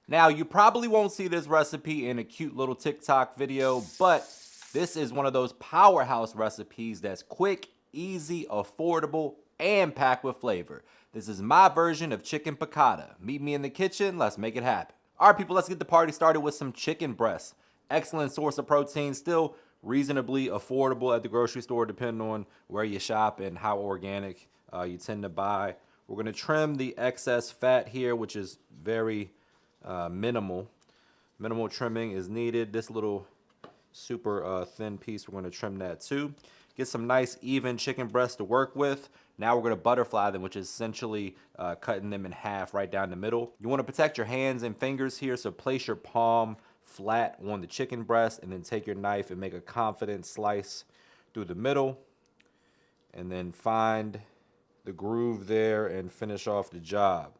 Now, you probably won't see this recipe in a cute little TikTok video, but this is one of those powerhouse recipes that's quick, easy, affordable, and packed with flavor. This is my version of chicken piccata. Meet me in the kitchen, let's make it happen. All right, people, let's get the party started with some chicken breasts. Excellent source of protein, still reasonably affordable at the grocery store, depending on where you shop and how organic you tend to buy. We're gonna trim the excess fat here, which is very minimal. Minimal trimming is needed. This little super thin piece, we're gonna trim that too. Get some nice even chicken breasts to work with. Now we're gonna butterfly them, which is essentially cutting them in half right down the middle. You wanna protect your hands and fingers here, so place your palm flat on the chicken breast and then take your knife and make a confident slice through the middle. And then find the groove there and finish off the job.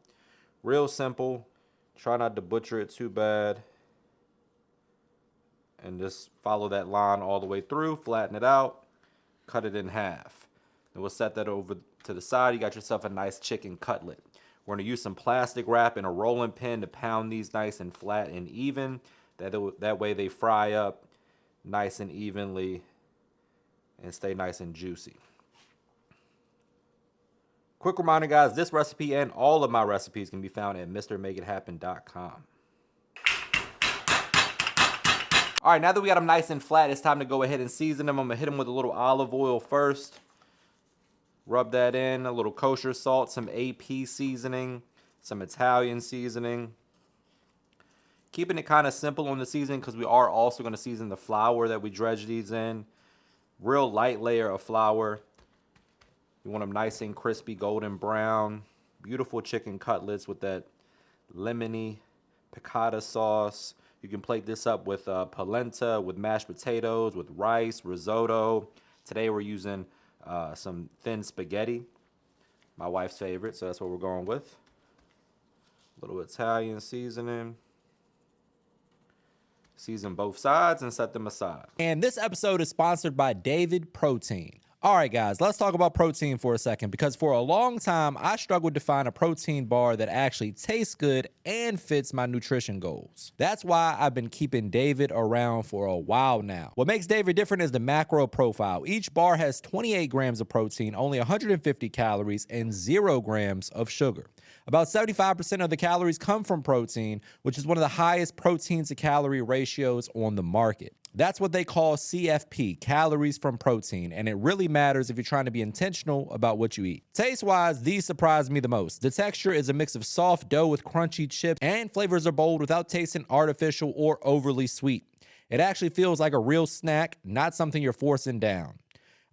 Real simple. Try not to butcher it too bad. And just follow that line all the way through, flatten it out, cut it in half. Then we'll set that over to the side. You got yourself a nice chicken cutlet. We're gonna use some plastic wrap and a rolling pin to pound these nice and flat and even. That way they fry up nice and evenly and stay nice and juicy. Quick reminder, guys, this recipe and all of my recipes can be found at MrMakeItHappen.com. All right, now that we got them nice and flat, it's time to go ahead and season them. I'm gonna hit them with a little olive oil first. Rub that in, a little kosher salt, some AP seasoning, some Italian seasoning. Keeping it kind of simple on the seasoning because we are also gonna season the flour that we dredge these in. Real light layer of flour. You want them nice and crispy, golden brown. Beautiful chicken cutlets with that lemony piccata sauce. You can plate this up with polenta, with mashed potatoes, with rice, risotto. Today we're using some thin spaghetti, my wife's favorite, so that's what we're going with. A little Italian seasoning. Season both sides and set them aside. And this episode is sponsored by David Protein. All right, guys, let's talk about protein for a second, because for a long time, I struggled to find a protein bar that actually tastes good and fits my nutrition goals. That's why I've been keeping David around for a while now. What makes David different is the macro profile. Each bar has 28 grams of protein, only 150 calories, and 0 grams of sugar. About 75% of the calories come from protein, which is one of the highest protein to calorie ratios on the market. That's what they call CFP, calories from protein, and it really matters if you're trying to be intentional about what you eat. Taste-wise, these surprised me the most. The texture is a mix of soft dough with crunchy chips, and flavors are bold without tasting artificial or overly sweet. It actually feels like a real snack, not something you're forcing down.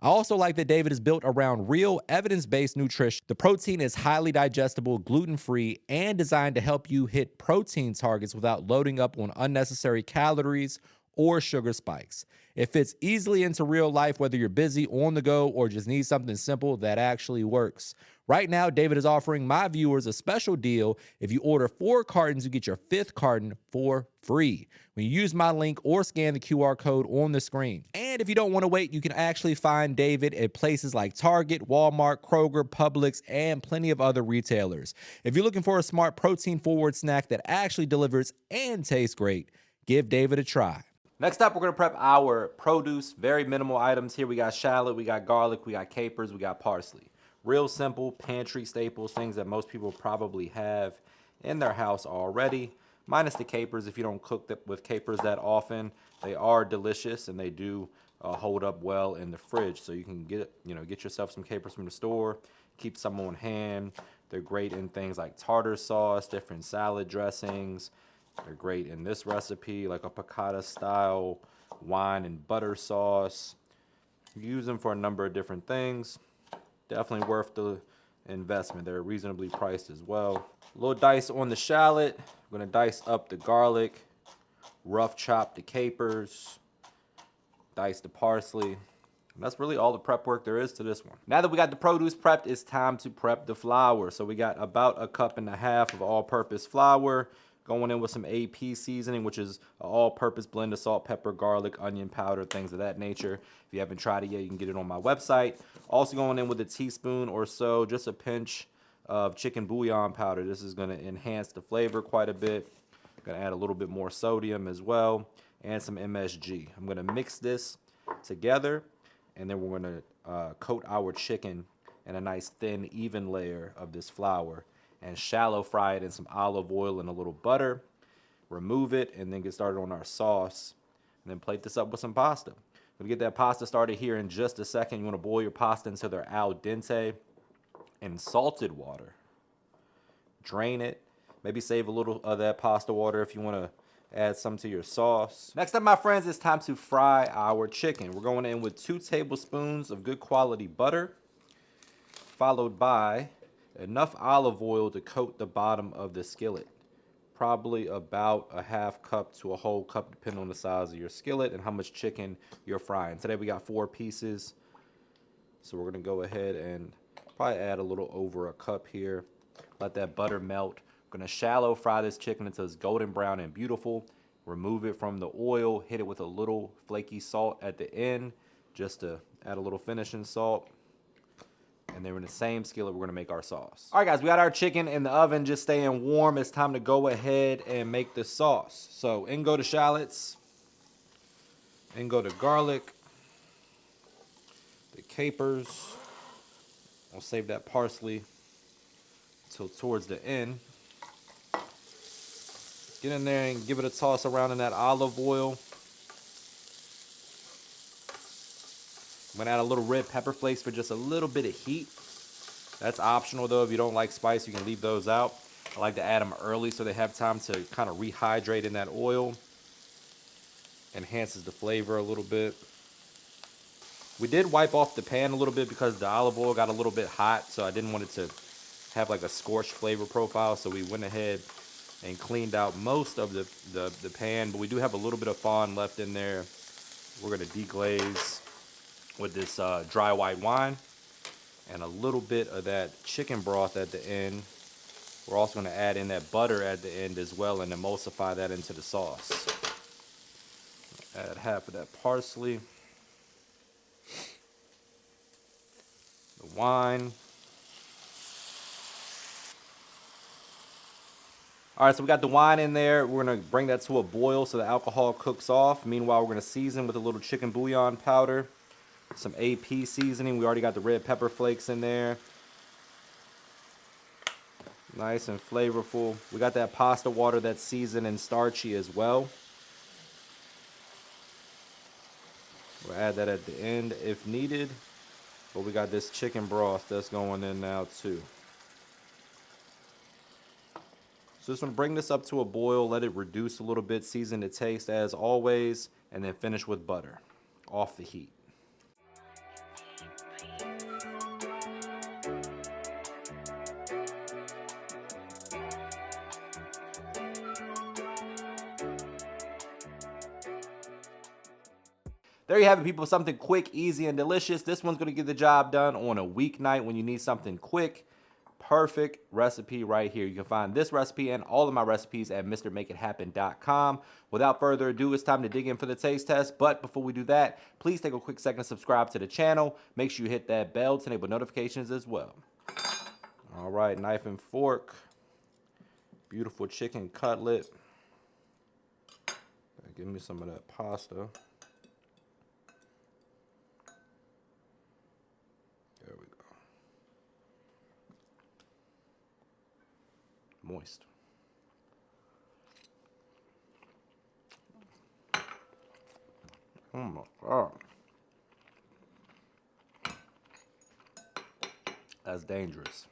I also like that David is built around real, evidence-based nutrition. The protein is highly digestible, gluten-free, and designed to help you hit protein targets without loading up on unnecessary calories or sugar spikes. It fits easily into real life, whether you're busy, on the go, or just need something simple that actually works. Right now, David is offering my viewers a special deal. If you order 4 cartons, you get your 5th carton for free when you use my link or scan the QR code on the screen. And if you don't want to wait, you can actually find David at places like Target, Walmart, Kroger, Publix, and plenty of other retailers. If you're looking for a smart protein-forward snack that actually delivers and tastes great, give David a try. Next up, we're gonna prep our produce. Very minimal items here. We got shallot, we got garlic, we got capers, we got parsley. Real simple pantry staples, things that most people probably have in their house already. Minus the capers. If you don't cook with capers that often, they are delicious and they do hold up well in the fridge. So you can get yourself some capers from the store, keep some on hand. They're great in things like tartar sauce, different salad dressings. They're great in this recipe, like a piccata style wine and butter sauce. You use them for a number of different things. Definitely worth the investment. They're reasonably priced as well. A little dice on the shallot. I'm gonna dice up the garlic, rough chop the capers, dice the parsley. And that's really all the prep work there is to this one. Now that we got the produce prepped, it's time to prep the flour. So we got about 1.5 cups of all-purpose flour. Going in with some AP seasoning, which is an all-purpose blend of salt, pepper, garlic, onion powder, things of that nature. If you haven't tried it yet, you can get it on my website. Also going in with a teaspoon or so, just a pinch of chicken bouillon powder. This is going to enhance the flavor quite a bit. Gonna add a little bit more sodium as well and some MSG. I'm gonna mix this together, and then we're gonna coat our chicken in a nice thin, even layer of this flour and shallow fry it in some olive oil and a little butter. Remove it and then get started on our sauce, and then plate this up with some pasta. We'll get that pasta started here in just a second. You want to boil your pasta until they're al dente in salted water. Drain it. Maybe save a little of that pasta water if you want to add some to your sauce. Next up, my friends, it's time to fry our chicken. We're going in with 2 tablespoons of good quality butter, followed by enough olive oil to coat the bottom of the skillet. Probably about a half cup to a whole cup, depending on the size of your skillet and how much chicken you're frying. Today we got 4 pieces, so we're gonna go ahead and probably add a little over a cup here. Let that butter melt. We're gonna shallow fry this chicken until it's golden brown and beautiful. Remove it from the oil, hit it with a little flaky salt at the end, just to add a little finishing salt. And then in the same skillet, we're gonna make our sauce. All right, guys, we got our chicken in the oven just staying warm. It's time to go ahead and make the sauce. So in go the shallots, in go the garlic, the capers. I'll save that parsley till towards the end. Get in there and give it a toss around in that olive oil. I'm gonna add a little red pepper flakes for just a little bit of heat. That's optional though. If you don't like spice, you can leave those out. I like to add them early so they have time to kind of rehydrate in that oil. Enhances the flavor a little bit. We did wipe off the pan a little bit because the olive oil got a little bit hot, so I didn't want it to have like a scorched flavor profile. So we went ahead and cleaned out most of the pan, but we do have a little bit of fond left in there. We're gonna deglaze with this dry white wine and a little bit of that chicken broth at the end. We're also going to add in that butter at the end as well and emulsify that into the sauce. Add half of that parsley, the wine. All right, so we got the wine in there. We're going to bring that to a boil so the alcohol cooks off. Meanwhile, we're going to season with a little chicken bouillon powder. Some AP seasoning. We already got the red pepper flakes in there. Nice and flavorful. We got that pasta water that's seasoned and starchy as well. We'll add that at the end if needed. But we got this chicken broth that's going in now too. So just want to bring this up to a boil, let it reduce a little bit, season to taste as always, and then finish with butter off the heat. There you have it, people. Something quick, easy, and delicious. This one's going to get the job done on a weeknight when you need something quick. Perfect recipe right here. You can find this recipe and all of my recipes at MrMakeItHappen.com. Without further ado, it's time to dig in for the taste test. But before we do that, please take a quick second to subscribe to the channel. Make sure you hit that bell to enable notifications as well. All right, knife and fork. Beautiful chicken cutlet. Give me some of that pasta. There we go. Moist. Oh my God. That's dangerous.